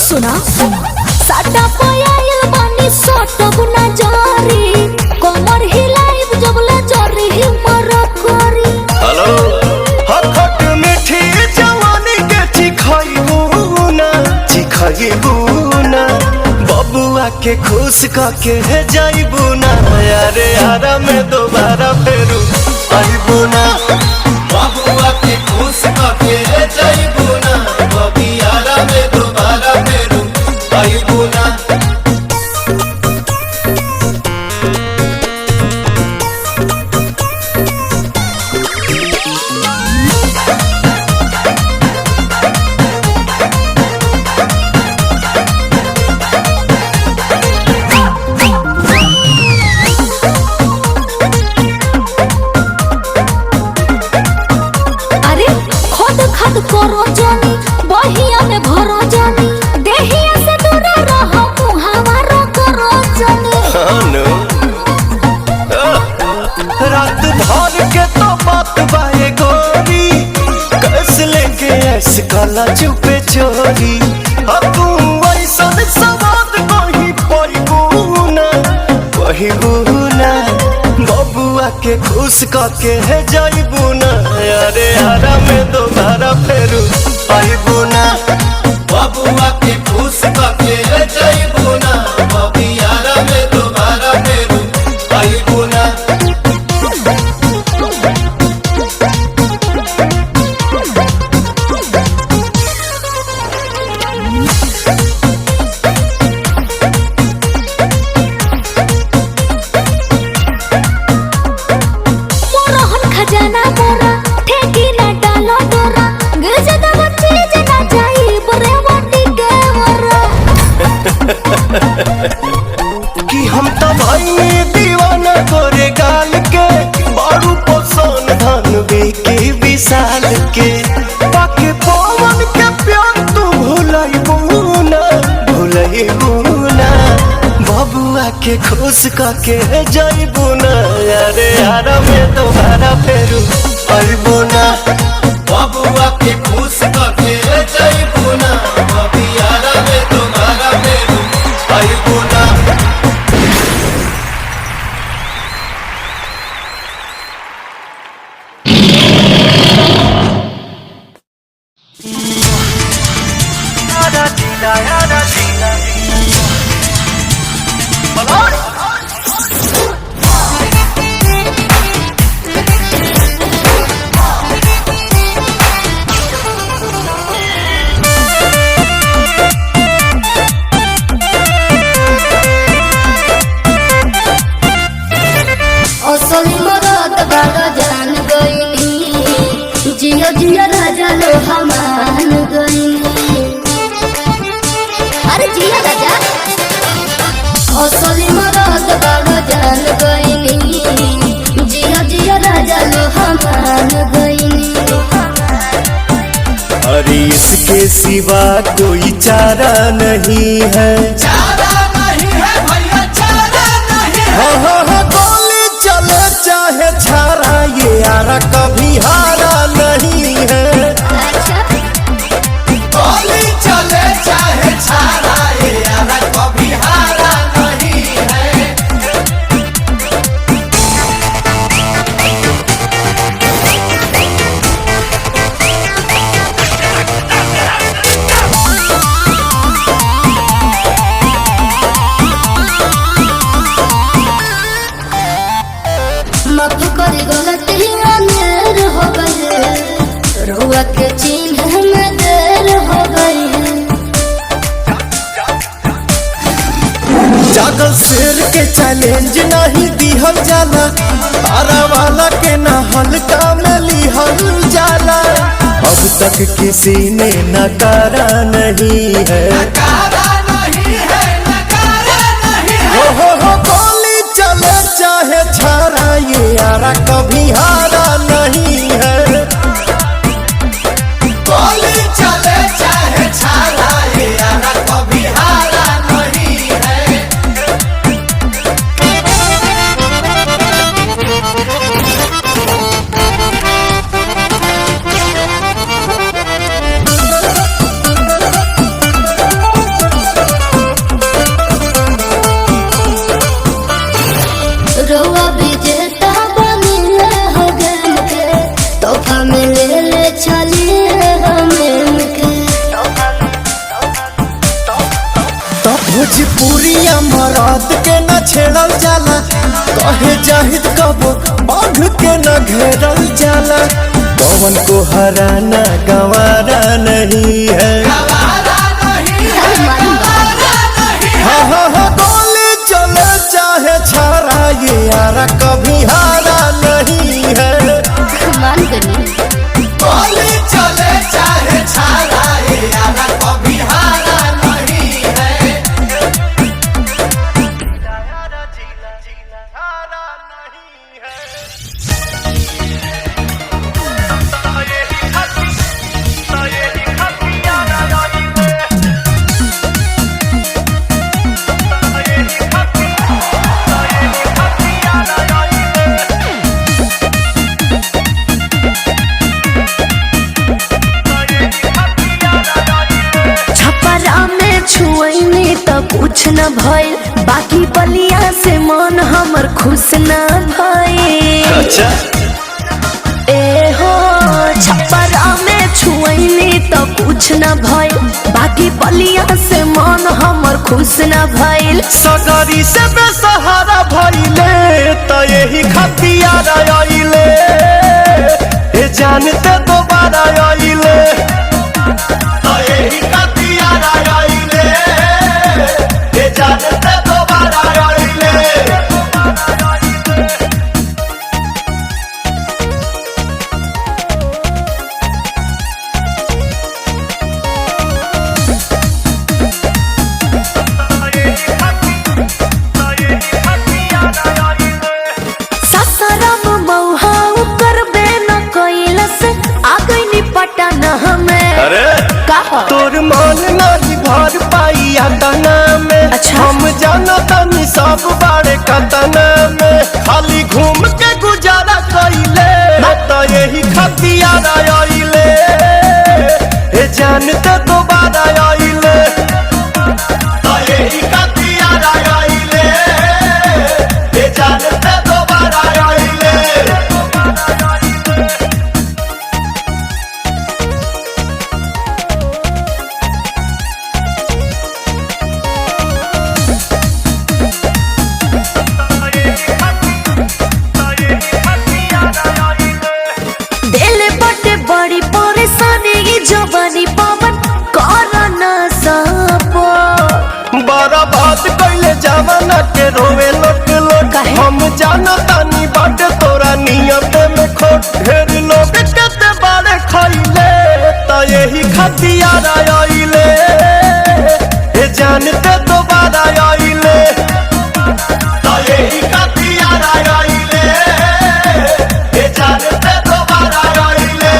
सुना साटा पयाइल बानी सोटब ना जारी कमर हिलाइब जबले जरी हिमर करी। हेलो हखट मीठी जवानी के चिखाइबू ना बबुआ के खुश करके जाइबू ना यारे यारा में दोबारा फेरू आइबू ना बबुआ के खुश करके जाइबू ना बबी यारा में दोबारा फेरू आइबू ना। करो जानी बहिया में भरो जानी देहिया से दूर रहो मुहावरा करो जानी। रात भर के तो बात बाए गोरी कस लेके ऐस काला चुपे चोरी तू ऐसा सवाद कहीं पहिबू ना बबुआ के खुश करके है जाइबू ना यारे यारा में दोबारा फेरू आइबू ना बबुआ के खुश करके है जाइबू ना बबी यारा में दोबारा फेरू आइबू ना। खजाना मोरा ठेकी ना डालो डोरा गिर जाता बच्चे जना जाई बरे वाटी के वरा कि हम तो भाई दीवाना तोरे गाल के बारू पसंद धन बेके विशाल के पाके पवन के प्यार तू भुलाइबू ना बबुआ के खुश करके जाइबू ना यारे यारा में दोबारा फेरू आइबू ना बबुआ के खुश करके जाइबू ना बबी यारा में दोबारा फेरू आइबू ना। असली मरद बागा जान गईनी जिया जिया राजा लो हमान गईनी अरे जिया राजा असली मरद बागा जान गईनी जिया जिया राजा लो हमान गईनी। अरे इसके सिवा कोई चारा नहीं है भैया चारा नहीं है। हाँ गोली चले चाहे छारा ये यारा कभी हारा नहीं है। गोली चले चाहे छारा ये यारा कभी हारा नहीं है। माफ करी गलती अनेर हो गई रुआ के चिन्ह में देर हो गई। जागल शेर के चैलेंज नहीं दिहल जाला तारा वाला के ना हल्का में लिहल जाला अब तक किसी ने नकारा नहीं है, हो गोली चले चाहे छारा ये यारा कभी हारा नहीं है। गोली चले चाहे छारा ये यारा कभी हारा नहीं है। रोआ विजेता बनिले हो गम के, तोहफा में ले ले चलिए हम के। तो भोजपुरिया मराद के न छेड़ल जाला, कहे जाहिद कबो बाघ के न घेरल जाला। पवन को हराना गंवारा नहीं है। हाँ, गोली चले चाहे छारा ये यारा कभी हारा नहीं है। गोली चले चाहे छारा ये यारा कभी हारा नहीं है। छुआईनी तो कुछ न भइल, बाकी बलिया से मन हमर खुश न भइल। अच्छा ए हो छपरा में छुआईनी तो कुछ न भइल, बाकी बलिया से मन हमर खुश न भइल। सगरी से बेसहारा भइले तो यही खतियार आइले, ए जानते दोबारा आइले तो यही खतियार आइले, ए जानते दोबारा आइले। ससरम मौहा करबे न कइलस, आ गइनी पटन हमें। अरे कहा तोर मन नहीं भर पाई तना में। अच्छा। हम जाना तनी सब बारे कतना में, खाली घूम के गुजारा कइले तो यही खतियार आइले, ए जानते दोबारा आइले तो यही खतियार आइले, ए जानते दोबारा आइले। दिल बटे बड़ी परेशानी की जवानी पवन करना सपो। बड़ा बात कैले जवाना के रोवे लोट लोट, काहे? हम जाना तानी बाटे तोरा नियत में खोट। ढेर लोग कहते बारे खइले तो यही खतियार आइले, ए जानते दोबारा आइले तो यही खतियार आइले, ए जानते दोबारा आइले।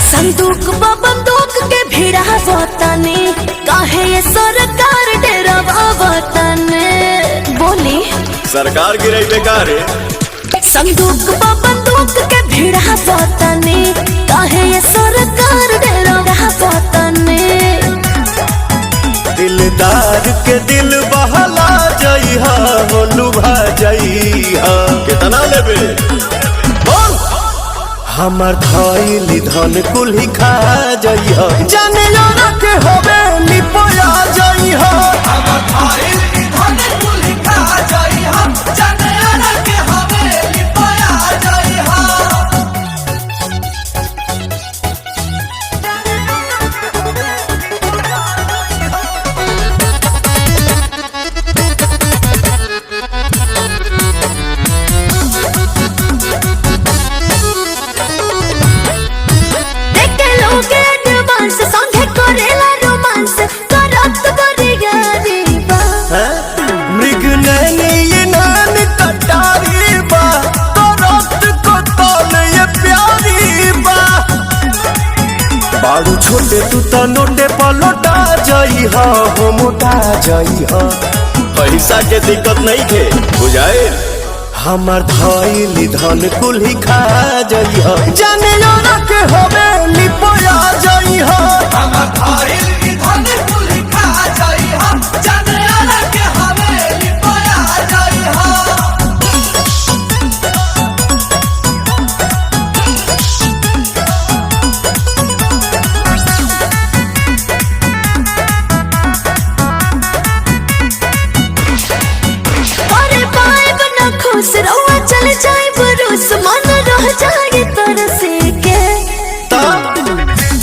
संदूक बंदूक के भिड़ा वतने, काहे ये सरकार डेरावा वतने। बोली सरकार गिरई बेकार संदूक बंदूक के भिड़ा वतने, काहे ये सरकार डेरावा वतने। दिलदार के दिल बहला जइहा हो लुभा जइहा। कितना लेबे बोल, हमार धइली धन कुल्ही खा जइह जाने यारा के होवे लिपोया जइह हमर धइली धन कुल्ही खा जइह जाने यारा के होवे लिपोया जइह मृग नैनी नान कटारी बा तरत को तल ये प्यारी बा बाड़ू छोटे तू तो नोटे पलटा जइह हो मोटा जइह पैसा के दिक्कत नहीं थे बुझाए हमार धइली धन कुल्ही खा जइह जाने यारा के होवे लिपोया जइह हमर धइली धन कुल्ही खा जइह जाने यारा के होवे लिपोया जइह खुश रहुआ चल जाए बरूस मन रह जाए तरसे के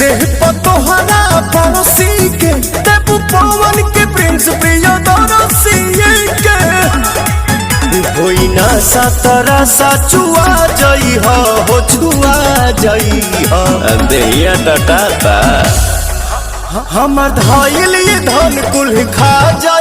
देह पतोहरा पड़ोसी के देबू पवन के प्रिंस प्रिय दरसी के होई ना सातरा साचुआ जई हो छुआ जई हो अंधेया टटाता हमर धइल ये धन कुल खा जा